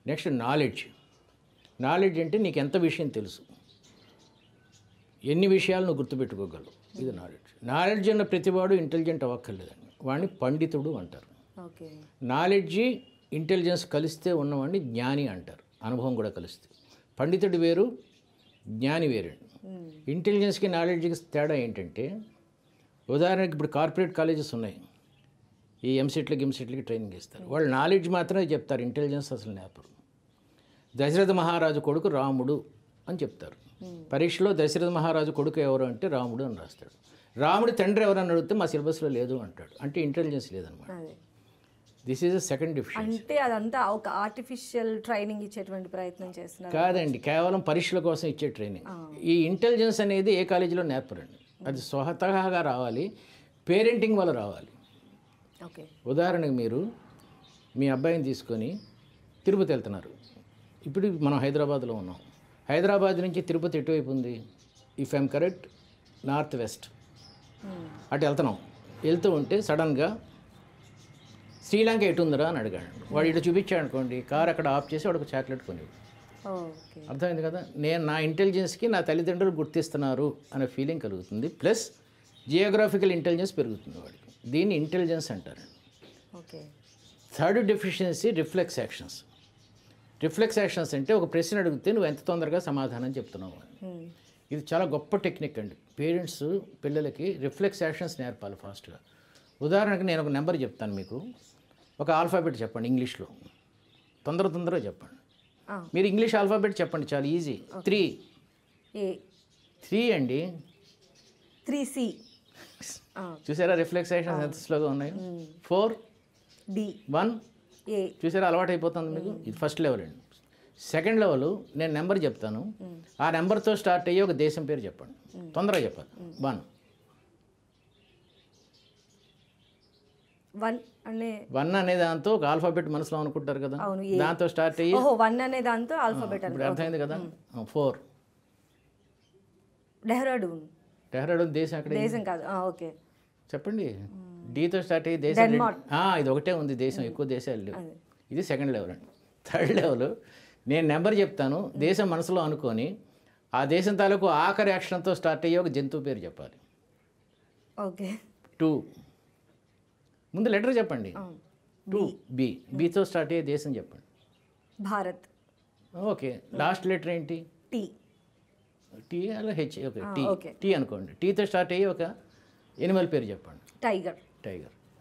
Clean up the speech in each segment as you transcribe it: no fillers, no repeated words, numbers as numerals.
Next knowledge. Knowledge అంటే నీకు ఎంత విషయం తెలుసు, ఎన్ని విషయాలు నువ్వు గుర్తుపెట్టుకోగలవు, ఇది నాలెడ్జ్. నాలెడ్జ్ అన్న ప్రతివాడు ఇంటెలిజెంట్ అవ్వక్కర్లేదండి, వాడిని పండితుడు అంటారు. ఓకే. నాలెడ్జి ఇంటెలిజెన్స్ కలిస్తే ఉన్నవాడిని జ్ఞాని అంటారు, అనుభవం కూడా కలిస్తే. పండితుడు వేరు, జ్ఞాని వేరండి. ఇంటెలిజెన్స్కి నాలెడ్జ్కి తేడా ఏంటంటే, ఉదాహరణకి ఇప్పుడు కార్పొరేట్ కాలేజెస్ ఉన్నాయి, ఈ ఎంసెట్లకి ట్రైనింగ్ ఇస్తారు. వాళ్ళు నాలెడ్జ్ మాత్రమే చెప్తారు, ఇంటెలిజెన్స్ అసలు నేర్పరు. దశరథ మహారాజు కొడుకు రాముడు అని చెప్తారు. పరీక్షలో దశరథ మహారాజు కొడుకు ఎవరు అంటే రాముడు అని రాస్తాడు. రాముడి తండ్రి ఎవరని అడిగితే మా సిలబస్లో లేదు అంటాడు. అంటే ఇంటెలిజెన్స్ లేదనమాట. This is a second difference. అంటే అదంతా ఒక ఆర్టిఫిషియల్ ట్రైనింగ్ ఇచ్చేటువంటి ప్రయత్నం చేస్తున్నారు కాదండి, కేవలం పరీక్షల కోసం ఇచ్చే ట్రైనింగ్. ఈ ఇంటెలిజెన్స్ అనేది ఏ కాలేజీలో నేర్పరండి, అది స్వతహాగా రావాలి, పేరెంటింగ్ వల్ల రావాలి. ఓకే. ఉదాహరణకు మీరు మీ అబ్బాయిని తీసుకొని తిరుపతి వెళ్తున్నారు. ఇప్పుడు మనం హైదరాబాద్లో ఉన్నాం. హైదరాబాద్ నుంచి తిరుపతి ఎటువైపు ఉంది? If I'm correct, north west. అటు వెళ్తున్నాం. వెళ్తూ ఉంటే సడన్గా శ్రీలంక ఎటు ఉందరా అని అడిగాడు. వాడు ఇటు చూపించాడు అనుకోండి, కారు అక్కడ ఆఫ్ చేసి వాడికి చాక్లెట్ కొని. అర్థమైంది కదా? నేను నా ఇంటెలిజెన్స్కి నా తల్లిదండ్రులు గుర్తిస్తున్నారు అనే ఫీలింగ్ కలుగుతుంది. ప్లస్ జియోగ్రాఫికల్ ఇంటెలిజెన్స్ పెరుగుతుంది వాడికి. దీన్ని ఇంటెలిజెన్స్ అంటారు. Okay. Third deficiency reflex actions. Reflex actions అంటే ఒక ప్రశ్న అడిగితే నువ్వు ఎంత తొందరగా సమాధానం చెప్తున్నావు అని. ఇది చాలా గొప్ప టెక్నిక్ అండి. పేరెంట్స్ పిల్లలకి రిఫ్లెక్స్ యాక్షన్స్ నేర్పాలి ఫాస్ట్గా. ఉదాహరణకి నేను ఒక నెంబర్ చెప్తాను మీకు, ఒక ఆల్ఫాబెట్ చెప్పండి ఇంగ్లీష్లో, తొందరగా చెప్పండి. మీరు ఇంగ్లీష్ ఆల్ఫాబెట్ చెప్పండి, చాలా ఈజీ. 3 అండి. 3C. చూసారా రిఫ్లెక్స్ యాక్షన్స్ ఎంత స్లోగా ఉన్నాయి? 4 D 1 A. చూసారా అలవాటు అయిపోతుంది మీకు. ఇది ఫస్ట్ లెవెల్ అండి. సెకండ్ లెవెల్ నేను నెంబర్ చెప్తాను, ఆ నెంబర్తో స్టార్ట్ అయ్యి ఒక దేశం పేరు చెప్పండి, తొందరగా చెప్పాలి. 1 అనే దాంతో ఒక ఆల్ఫాబెట్ మనసులో అనుకుంటారు కదా, దాంతో స్టార్ట్ అయ్యి 1 అనే దాంతో ఆల్ఫాబెట్. ఇప్పుడు అర్థమైంది కదా. 4 డెహ్రాడూన్ దేశం ఎక్కడ? దేశం కాదు. ఓకే చెప్పండి. డీతో స్టార్ట్ అయ్యి దేశం ఇది ఒకటే ఉంది, దేశం ఎక్కువ దేశాలు లేవు. ఇది సెకండ్ లెవెల్ అండి. థర్డ్ లెవెల్ నేను నెంబర్ చెప్తాను, దేశం మనసులో అనుకొని ఆ దేశం తాలూకు ఆఖరి అక్షరంతో స్టార్ట్ అయ్యి ఒక జంతువు పేరు చెప్పాలి. ఓకే. 2 ముందు లెటర్ చెప్పండి. 2 బీతో స్టార్ట్ అయ్యే దేశం చెప్పండి. భారత్. ఓకే. లాస్ట్ లెటర్ ఏంటి? టీ అలా హెచ్. ఓకే. టీ అనుకోండి. టీతో స్టార్ట్ అయ్యి ఒక ఎనిమల్ పేరు చెప్పండి. టైగర్.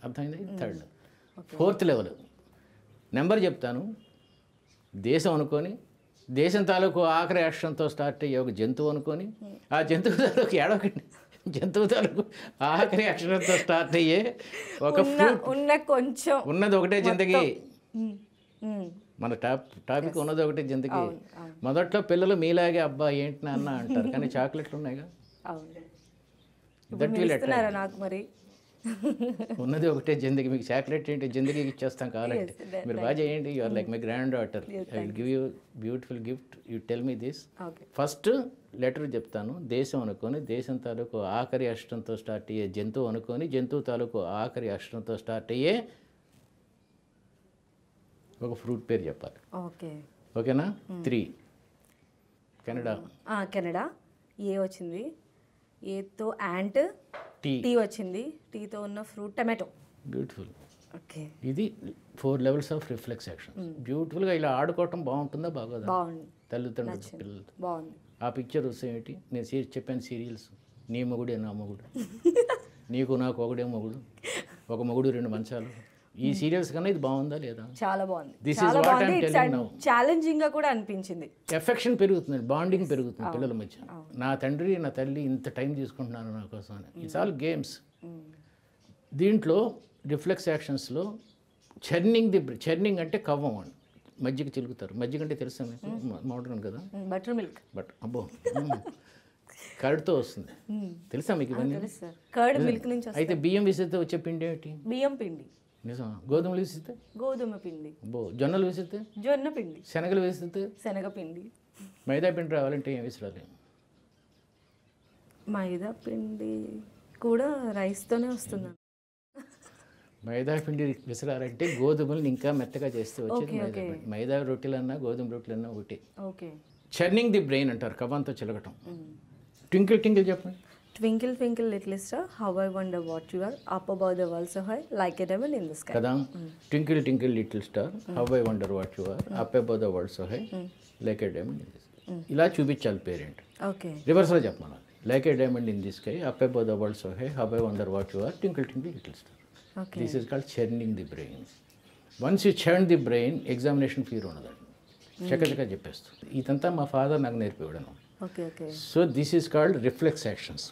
అర్థమైంది. థర్డ్. ఫోర్త్ లెవెల్ నెంబర్ చెప్తాను, దేశం అనుకొని దేశం తాలూకు ఆఖరి అక్షరంతో స్టార్ట్ అయ్యే ఒక జంతువు అనుకొని ఆ జంతువు తాలూకు ఏడవకండి, జంతువు తాలూకు ఆఖరి అక్షరంతో స్టార్ట్ అయ్యే ఒక ఫ్రూట్ కొంచెం ఉన్నది ఒకటే జిందగీ. మన టాపిక్ ఉన్నది ఒకటే జిందగీ. మొదట్లో పిల్లలు మీలాగే అబ్బా ఏంటి నాన్న అంటారు, కానీ చాక్లెట్లు ఉన్నాయిగా. నాకు మరి ఉన్నది ఒకటే జిందగీ, మీకు చాక్లెట్ ఏంటి, జిందగీకి ఇచ్చేస్తాం కావాలంటే. మీరు బాగా చేయండి. You are like my granddaughter, I will give you beautiful gift, you tell me this. First letter చెప్తాను, దేశం అనుకొని దేశం తాలూకు ఆఖరి అక్షరంతో స్టార్ట్ అయ్యే జంతువు అనుకొని జంతువు తాలూకు ఆఖరి అక్షరంతో స్టార్ట్ అయ్యే ఒక ఫ్రూట్ పేరు చెప్పాలి. ఓకేనా? 3 కెనడా. ఏ వచ్చింది? ఏతో యాంట్. టీ వచ్చింది. టీతో ఉన్న ఫ్రూట్ టమాటో. బ్యూటిఫుల్. ఓకే. ఇది 4 లెవెల్స్ ఆఫ్ రిఫ్లెక్స్ యాక్షన్. బ్యూటిఫుల్గా ఇలా ఆడుకోవటం బాగుంటుందా? బాగోదా? బాగుంది. తల్లిదండ్రులు పిల్లలతో బాగుంది. ఆ పిక్చర్ వస్తే ఏంటి, నేను చెప్పాను సీరియల్స్, నీ మొగుడే నా మొగుడు, నీకు నాకు ఒకడే మొగుడు, ఒక మొగుడు 2 మంచాలు. ఈ సీరియల్స్ కన్నా ఇది బాగుందా లేదా? చాలా బాగుంది. This is what I'm telling now. Challenging గా కూడా అనిపించింది. ఎఫెక్షన్ పెరుగుతుంది, బాండింగ్ పెరుగుతుంది పిల్లల మధ్య. నా తండ్రి నా తల్లి ఇంత టైం తీసుకుంటున్నాను నా కోసం అని. It's all games. దీంట్లో రిఫ్లెక్స్ యాక్షన్స్లో చర్నింగ్ అంటే కవ్వం అని మజ్జిగ చిలుకుతారు. మజ్జిగ అంటే తెలుసా మీకు? మోడర్న్ కదా, బటర్ మిల్క్. అబ్బో కర్డ్తో వస్తుంది, తెలుసా మీకు ఇవన్నీ? కర్డ్ మిల్క్ నుంచి. అయితే బియ్యం విసిరితే వచ్చే పిండి ఏంటి? బియ్యం పిండి. నిజమా? గోధుమలు వేసితే గోధుమ పిండి. జొన్నలు వేసితే జొన్న పిండి. శనగలు వేసితే శనగ పిండి. మైదా పిండి రావాలంటే ఏం విసిరాలి? మైదా పిండి కూడా రైస్తోనే వస్తుంది. మైదా పిండి విసరాలంటే గోధుమలు ఇంకా మెత్తగా చేస్తే వచ్చేది మైదా పిండి. మైదా రొట్టెలన్నా గోధుమ రొట్టెలన్నా ఒకటి. ఓకే. చర్నింగ్ ది బ్రెయిన్ అంటారు, కవంతో చిలకటం. ట్వింకిల్ ట్వింకిల్ చెప్పండి. Twinkle, twinkle, little star, how I wonder what you are, up above the world so high, like a diamond in the sky. కదా, twinkle twinkle little star, how I wonder what you are, up above the world so high, like a diamond in the sky. ఇలా చూపించాలి parent. Okay. రివర్స్లో చెప్పమన్నారు, like a diamond in the sky, up above the world so high, how I wonder what you are, twinkle twinkle little star. Okay. This is called churning the brain. Once you churn the brain, examination fear ఉండదండి, చక్కచక్క చెప్పేస్తుంది. ఇదంతా మా father నాకు నేర్పివ్వడం. Okay. Okay. So this is called reflex actions.